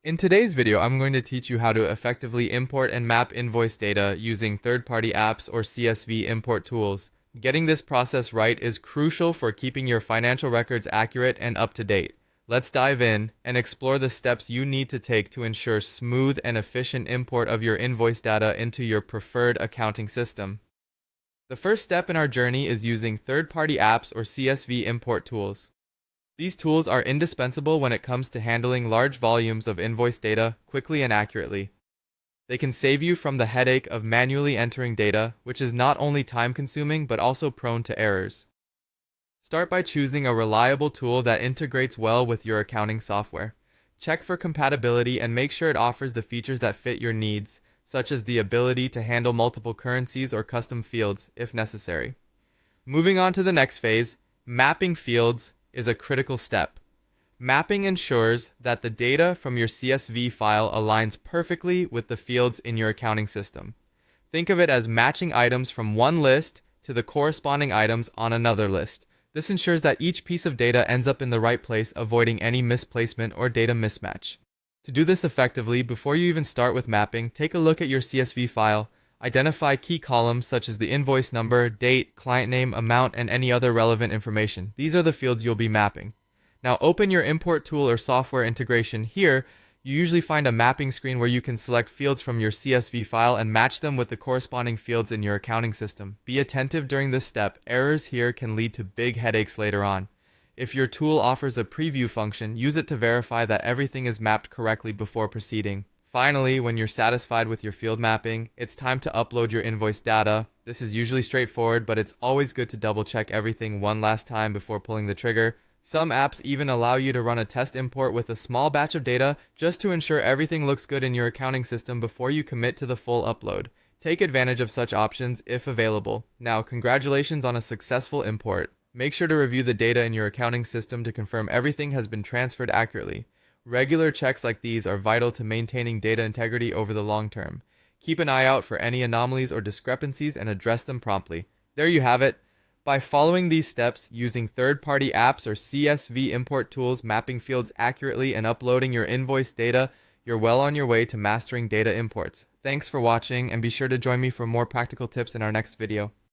In today's video, I'm going to teach you how to effectively import and map invoice data using third-party apps or CSV import tools. Getting this process right is crucial for keeping your financial records accurate and up to date. Let's dive in and explore the steps you need to take to ensure smooth and efficient import of your invoice data into your preferred accounting system. The first step in our journey is using third-party apps or CSV import tools. These tools are indispensable when it comes to handling large volumes of invoice data quickly and accurately. They can save you from the headache of manually entering data, which is not only time-consuming but also prone to errors. Start by choosing a reliable tool that integrates well with your accounting software. Check for compatibility and make sure it offers the features that fit your needs, such as the ability to handle multiple currencies or custom fields, if necessary. Moving on to the next phase, mapping fields is a critical step. Mapping ensures that the data from your CSV file aligns perfectly with the fields in your accounting system. Think of it as matching items from one list to the corresponding items on another list. This ensures that each piece of data ends up in the right place, avoiding any misplacement or data mismatch. To do this effectively, before you even start with mapping, take a look at your CSV file. Identify key columns such as the invoice number, date, client name, amount, and any other relevant information. These are the fields you'll be mapping. Now open your import tool or software integration. Here, you usually find a mapping screen where you can select fields from your CSV file and match them with the corresponding fields in your accounting system. Be attentive during this step. Errors here can lead to big headaches later on. If your tool offers a preview function, use it to verify that everything is mapped correctly before proceeding. Finally, when you're satisfied with your field mapping, it's time to upload your invoice data. This is usually straightforward, but it's always good to double check everything one last time before pulling the trigger. Some apps even allow you to run a test import with a small batch of data just to ensure everything looks good in your accounting system before you commit to the full upload. Take advantage of such options if available. Now, congratulations on a successful import. Make sure to review the data in your accounting system to confirm everything has been transferred accurately. Regular checks like these are vital to maintaining data integrity over the long term. Keep an eye out for any anomalies or discrepancies and address them promptly. There you have it. By following these steps, using third-party apps or CSV import tools, mapping fields accurately, and uploading your invoice data, you're well on your way to mastering data imports. Thanks for watching, and be sure to join me for more practical tips in our next video.